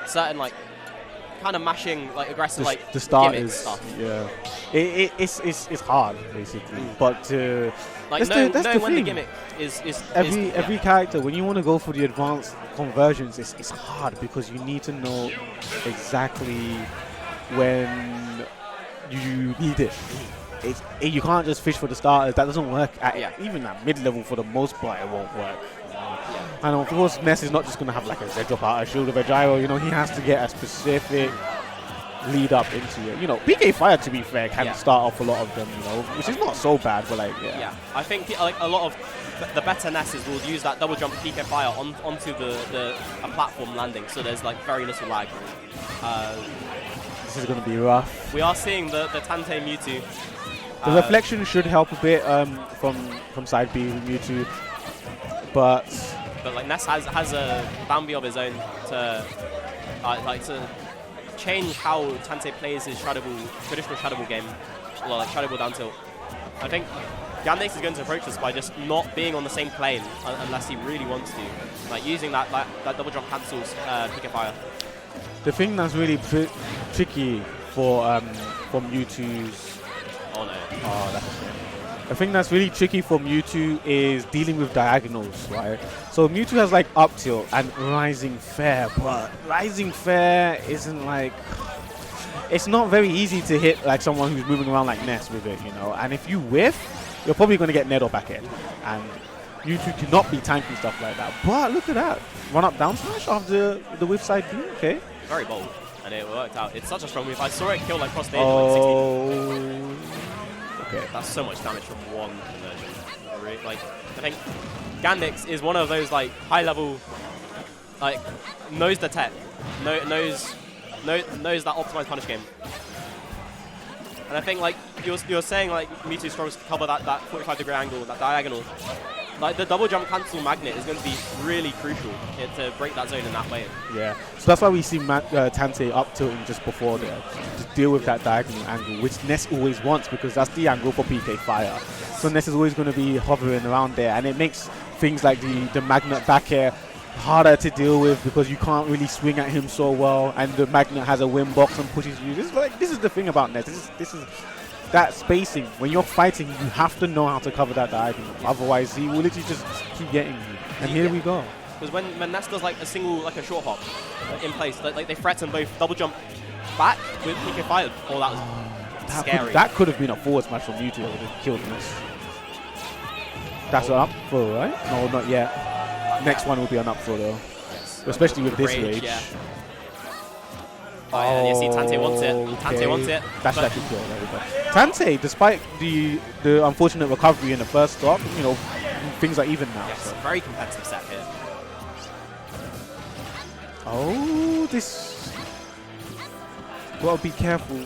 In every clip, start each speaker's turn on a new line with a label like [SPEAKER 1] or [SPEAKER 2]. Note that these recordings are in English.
[SPEAKER 1] certain like kind of mashing, like aggressive, like
[SPEAKER 2] the start
[SPEAKER 1] gimmick
[SPEAKER 2] is
[SPEAKER 1] stuff.
[SPEAKER 2] Yeah, it's hard basically, but
[SPEAKER 1] like
[SPEAKER 2] that's
[SPEAKER 1] knowing
[SPEAKER 2] the
[SPEAKER 1] when the
[SPEAKER 2] thing.
[SPEAKER 1] gimmick is
[SPEAKER 2] Every character, when you want to go for the advanced conversions, it's hard because you need to know exactly when you need it. You can't just fish for the starters. That doesn't work even at mid-level for the most part. It won't work. And of course, Ness is not just going to have like a Z-drop out, a shield of a gyro. You know, he has to get a specific lead up into it. You know, PK Fire, to be fair, can start off a lot of them, you know, which is not so bad, but like,
[SPEAKER 1] yeah. I think like a lot of the better Nesses will use that double jump PK Fire onto a platform landing, so there's like very little lag.
[SPEAKER 2] This is going to be rough.
[SPEAKER 1] We are seeing the Tantei Mewtwo.
[SPEAKER 2] The reflection should help a bit from side B with Mewtwo, but
[SPEAKER 1] like Ness has a Bambi of his own to to change how Tantei plays his traditional Shadow Ball game, well, like Shadow Ball down tilt. I think Gandix is going to approach this by just not being on the same plane unless he really wants to, like using that double jump cancels PK Fire.
[SPEAKER 2] The thing that's really tricky for Mewtwo's that's a shame. The thing that's really tricky for Mewtwo is dealing with diagonals, right? So Mewtwo has like up tilt and rising fair, but rising fair isn't like, it's not very easy to hit like someone who's moving around like Ness with it, you know. And if you whiff, you're probably going to get Ned or back end. And Mewtwo cannot be tanking stuff like that. But look at that, run up down smash after the whiff side B. Okay,
[SPEAKER 1] very bold, and it worked out. It's such a strong move. I saw it kill like cross stage. Like 16.
[SPEAKER 2] Okay.
[SPEAKER 1] That's so much damage from one conversion. Like, I think Gandix is one of those like high level, like knows the tech, knows that optimized punish game. And I think like you're saying like Mewtwo struggles to cover that 45-degree angle, that diagonal. Like the double jump cancel magnet is going to be really crucial to break that zone in that way.
[SPEAKER 2] Yeah, so that's why we see Tantei up tilting just before there to deal with that diagonal angle, which Ness always wants because that's the angle for PK Fire. So Ness is always going to be hovering around there, and it makes things like the magnet back air harder to deal with because you can't really swing at him so well, and the magnet has a win box and pushes you. This is the thing about Ness. This is that spacing. When you're fighting, you have to know how to cover that diagonal. Otherwise, he will literally just keep getting you. And here we go.
[SPEAKER 1] Because when Ness does like a short hop in place, like they threaten both double jump back with PK Fire. Oh, that was scary.
[SPEAKER 2] That could have been a forward smash from Mewtwo that would have killed Ness. That's an up throw, right? No, not yet. Next one will be an up throw though. Yes. Especially with this rage.
[SPEAKER 1] Yeah. Oh, you see, Tantei wants it. Okay. Tantei wants it.
[SPEAKER 2] That's actually cool. There we go. Tantei, despite the unfortunate recovery in the first stop, you know, things are even now.
[SPEAKER 1] Yes,
[SPEAKER 2] so.
[SPEAKER 1] Very competitive set here.
[SPEAKER 2] Oh, this. Gotta be careful.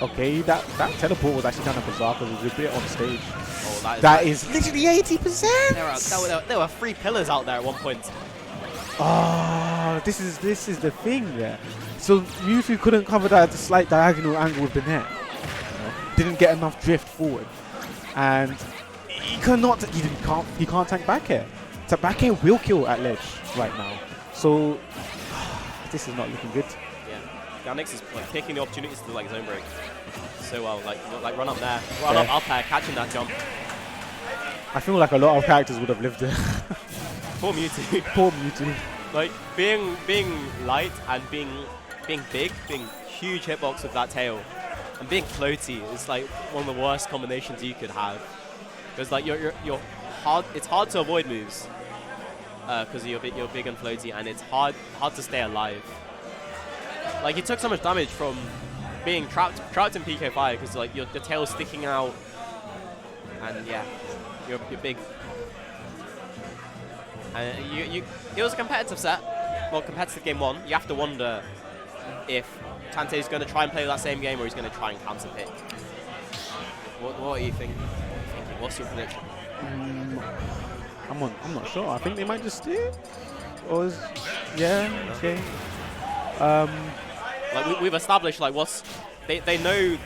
[SPEAKER 2] Okay, that teleport was actually kind of bizarre because it was a bit on stage. Oh, that is literally 80%.
[SPEAKER 1] There were 3 pillars out there at one point.
[SPEAKER 2] Oh, this is the thing there. So Mewtwo couldn't cover that slight diagonal angle with the net. You know, didn't get enough drift forward, and he can't tank back air. So back air will kill at ledge right now. So this is not looking good.
[SPEAKER 1] Yeah, Gandix is like taking the opportunities to like zone break so well. Like run up there, run up air, catching that jump.
[SPEAKER 2] I feel like a lot of characters would have lived there.
[SPEAKER 1] Poor Mewtwo.
[SPEAKER 2] Poor Mewtwo.
[SPEAKER 1] Like being light and being big, being huge hitbox with that tail, and being floaty is like one of the worst combinations you could have. Because like you're hard. It's hard to avoid moves because you're big and floaty, and it's hard to stay alive. Like he took so much damage from being trapped in PK Fire because like your tail's sticking out, and yeah, you're big. And it was a competitive set, well, competitive game 1. You have to wonder if Tantei is going to try and play that same game or he's going to try and counter pick. What are you thinking? What's your prediction?
[SPEAKER 2] I'm not sure. I think they might just steer. Or okay.
[SPEAKER 1] Like we've established like they know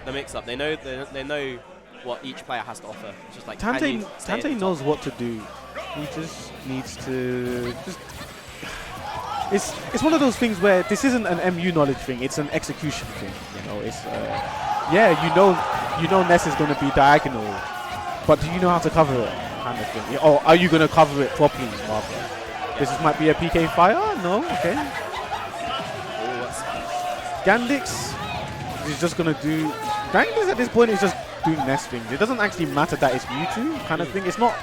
[SPEAKER 1] the mix-up. They know what each player has to offer. It's just like
[SPEAKER 2] Tantei knows what to do. He just needs to it's one of those things where this isn't an MU knowledge thing. It's an execution thing. You know, it's yeah, you know Ness is going to be diagonal, but do you know how to cover it? Kind of thing. Or are you going to cover it properly, Martha? This might be a PK fire. No, okay. Gandix is just going to do. Gandix at this point is just doing Ness things. It doesn't actually matter that it's Mewtwo kind of thing. It's not.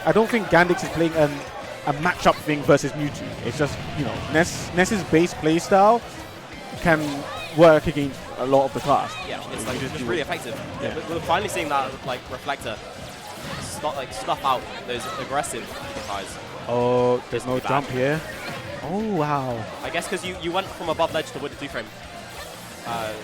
[SPEAKER 2] I don't think Gandix is playing a matchup thing versus Mewtwo. It's just, you know, Ness's base playstyle can work against a lot of the class.
[SPEAKER 1] Yeah, it's like just really effective.
[SPEAKER 2] Yeah.
[SPEAKER 1] We're finally seeing that like reflector stuff out those aggressive guys.
[SPEAKER 2] Oh, there's no jump here. Oh wow.
[SPEAKER 1] I guess because you went from above ledge to wood 2-frame. And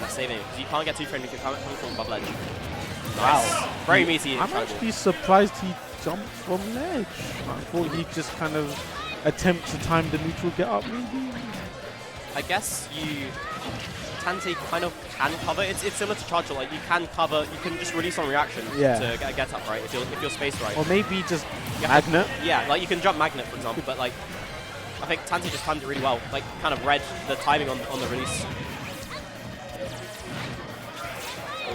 [SPEAKER 1] that's saving it. Because you can't get 2-frame if you're coming from above ledge. Nice.
[SPEAKER 2] Wow.
[SPEAKER 1] Very meaty.
[SPEAKER 2] I'm actually surprised he jumped from ledge. I thought he'd just kind of attempt to time the neutral get up maybe.
[SPEAKER 1] I guess Tantei kind of can cover. It's similar to Charger. Like you can cover, you can just release on reaction to get up, right? If you're spaced right.
[SPEAKER 2] Or maybe just magnet.
[SPEAKER 1] Yeah, like you can jump magnet for example, but like I think Tantei just timed it really well. Like kind of read the timing on the release.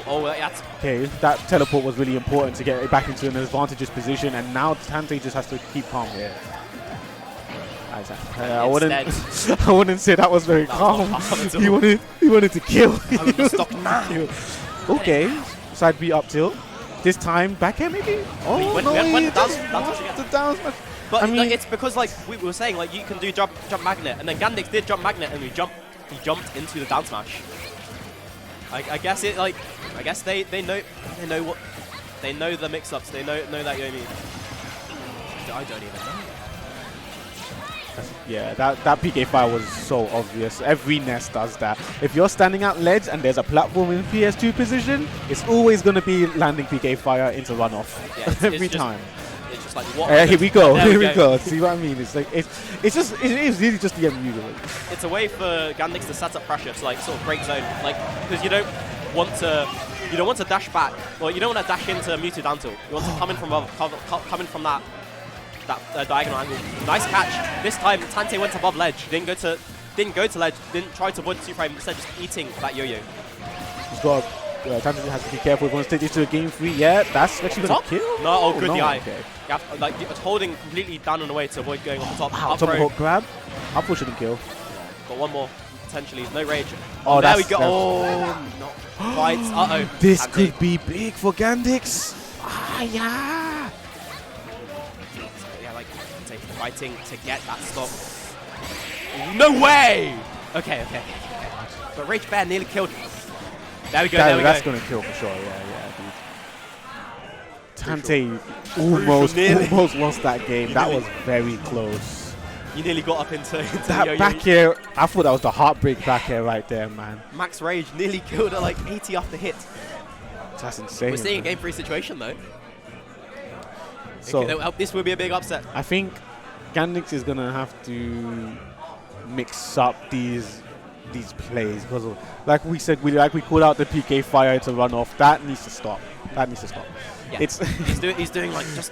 [SPEAKER 1] Oh, that's
[SPEAKER 2] okay. That teleport was really important to get it back into an advantageous position, and now Tantei just has to keep calm here. I wouldn't say that was very calm. He wanted to kill.
[SPEAKER 1] Stop now.
[SPEAKER 2] Okay, side B up tilt. This time back air maybe. Oh no, the down smash.
[SPEAKER 1] But I mean, like, it's because like we were saying, like you can do jump magnet, and then Gandix did jump magnet, and he jumped into the down smash. I guess it like they know the mix-ups. They know that you only. I don't even know.
[SPEAKER 2] Yeah, that PK fire was so obvious. Every Ness does that. If you're standing at ledge and there's a platform in PS2 position, it's always going to be landing PK fire into runoff. Yeah, every time.
[SPEAKER 1] It's just like what?
[SPEAKER 2] Here we go. Here we go. See what I mean? It's like it is really just the MU.
[SPEAKER 1] It's a way for Gandix to set up pressure to like sort of break zone, like because you don't want to dash back. Well, you don't want to dash into Mewtwo down tilt. You want to come in from that diagonal angle. Nice catch. This time Tantei went above ledge. Didn't go to ledge. Didn't try to avoid 2-frame. Instead, just eating that yo-yo.
[SPEAKER 2] He's got. Tantei has to be careful. He wants to take this to a game 3. Yeah, that's actually going to kill.
[SPEAKER 1] No, oh, good DI.
[SPEAKER 2] Okay.
[SPEAKER 1] You have, like it's holding completely down and away to avoid going on the top.
[SPEAKER 2] Wow, top hook grab. Up push shouldn't kill.
[SPEAKER 1] Got one more potentially. No rage.
[SPEAKER 2] Oh,
[SPEAKER 1] there we go. Oh, not quite. Uh-oh.
[SPEAKER 2] This could be big for Gandix. Ah, yeah.
[SPEAKER 1] Fighting to get that stop. No way! Okay. But Rage Bear nearly killed him. There we go,
[SPEAKER 2] That's going to kill for sure, yeah, dude. Tantei almost lost that game. That was very close.
[SPEAKER 1] You nearly got up into
[SPEAKER 2] that back air. I thought that was the heartbreak back air right there, man.
[SPEAKER 1] Max Rage nearly killed at like 80 after hit.
[SPEAKER 2] That's insane.
[SPEAKER 1] We're seeing a game 3 situation though. So this will be a big upset.
[SPEAKER 2] I think Gandix is gonna have to mix up these plays because, like we said, we called out the PK fire to run off. That needs to stop. Yeah.
[SPEAKER 1] He's doing like just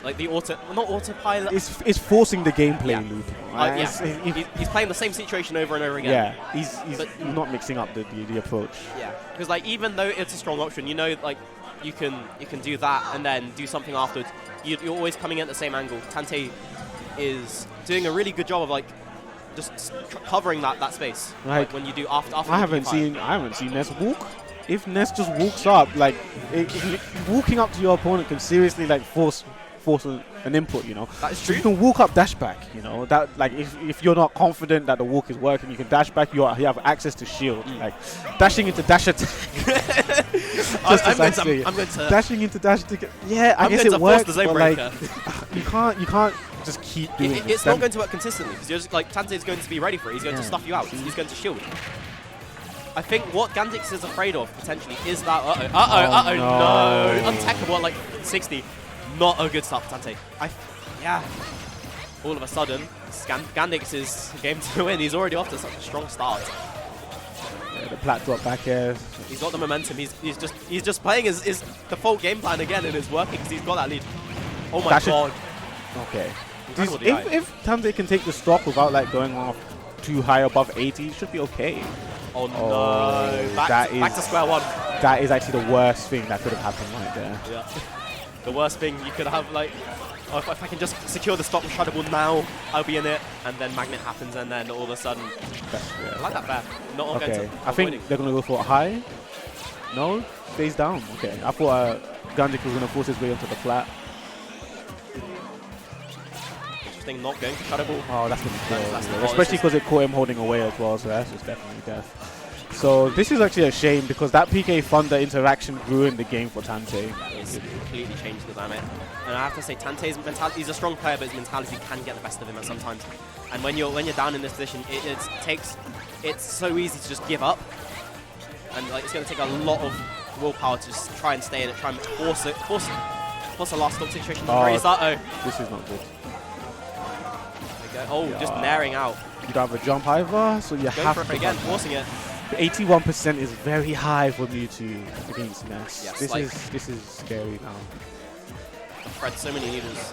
[SPEAKER 1] like the autopilot.
[SPEAKER 2] It's forcing the gameplay loop.
[SPEAKER 1] He's playing the same situation over and over again.
[SPEAKER 2] Yeah, he's not mixing up the approach.
[SPEAKER 1] Yeah, because like even though it's a strong option, you know, like you can do that and then do something afterwards. You're always coming in at the same angle. Tantei is doing a really good job of like just covering that space. Like when you do after.
[SPEAKER 2] I haven't seen Ness walk. If Ness just walks up, like walking up to your opponent can seriously like force an input. You know,
[SPEAKER 1] that is true.
[SPEAKER 2] You can walk up, dash back. You know that like if you're not confident that the walk is working, you can dash back. You have access to shield. Like dashing into dash attack. I'm going to
[SPEAKER 1] dashing
[SPEAKER 2] into dash attack. Yeah, I guess it works. But like you can't just keep doing it.
[SPEAKER 1] It's not going to work consistently because you're just like Tantei is going to be ready for it. He's going to stuff you out. He's going to shield. I think what Gandix is afraid of potentially is that no, untackable at like 60. Not a good start for Tantei. All of a sudden, Gandix's game to win. He's already off to such a strong start.
[SPEAKER 2] Yeah, the plat drop back here.
[SPEAKER 1] He's got the momentum. He's just playing his default game plan again, and it's working because he's got that lead. Oh my god.
[SPEAKER 2] Okay. If Tantei can take the stock without like going off too high above 80, it should be okay.
[SPEAKER 1] Oh no! Back to square one.
[SPEAKER 2] That is actually the worst thing that could have happened right there.
[SPEAKER 1] Yeah. The worst thing you could have, like, oh, if I can just secure the stock with Shadow Ball now, I'll be in it. And then Magnet happens, and then all of a sudden, I like that fair. Not all
[SPEAKER 2] okay.
[SPEAKER 1] going to
[SPEAKER 2] I think they're gonna go for a high. No, stays down. Okay. I thought Gandix was gonna force his way onto the flat.
[SPEAKER 1] Interesting, not going for Shadow Ball.
[SPEAKER 2] Oh, that's gonna be cool. Especially because it caught him holding away as well, so that's just definitely death. So this is actually a shame because that PK Thunder interaction ruined the game for Tantei.
[SPEAKER 1] It's completely changed the dynamic. And I have to say, Tantei's mentality, he's a strong player, but his mentality can get the best of him at sometimes. And when you're down in this position, it's so easy to just give up. And like it's going to take a lot of willpower to just try and stay in it, try and force a last stop situation.
[SPEAKER 2] This is not good.
[SPEAKER 1] There we go. Oh, just naring out.
[SPEAKER 2] You don't have a jump either, so you have
[SPEAKER 1] to again, forcing it.
[SPEAKER 2] 81% is very high for Mewtwo against Ness.
[SPEAKER 1] Yes,
[SPEAKER 2] this is scary now.
[SPEAKER 1] Fred, so many needles.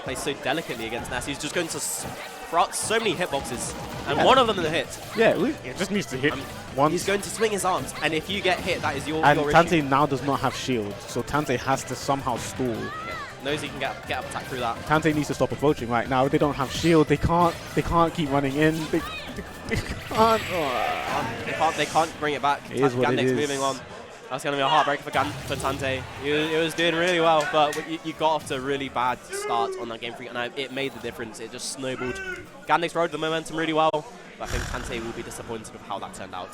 [SPEAKER 1] Plays so delicately against Ness. He's just going to throw out so many hitboxes, and one of them is a hit.
[SPEAKER 2] Yeah, it just needs to hit once.
[SPEAKER 1] He's going to swing his arms, and if you get hit, that is your
[SPEAKER 2] Tantei
[SPEAKER 1] issue.
[SPEAKER 2] now does not have shield, so Tantei has to somehow stall.
[SPEAKER 1] Yeah. Knows he can get up attack through that.
[SPEAKER 2] Tantei needs to stop approaching right now. They don't have shield. They can't keep running in. They can't. Oh.
[SPEAKER 1] They can't bring it back.
[SPEAKER 2] It is what it is.
[SPEAKER 1] Moving on. That's going to be a heartbreaker for Tantei. He was doing really well, but you got off to a really bad start on that game 3, and it made the difference. It just snowballed. Gandix rode the momentum really well, but I think Tantei will be disappointed with how that turned out.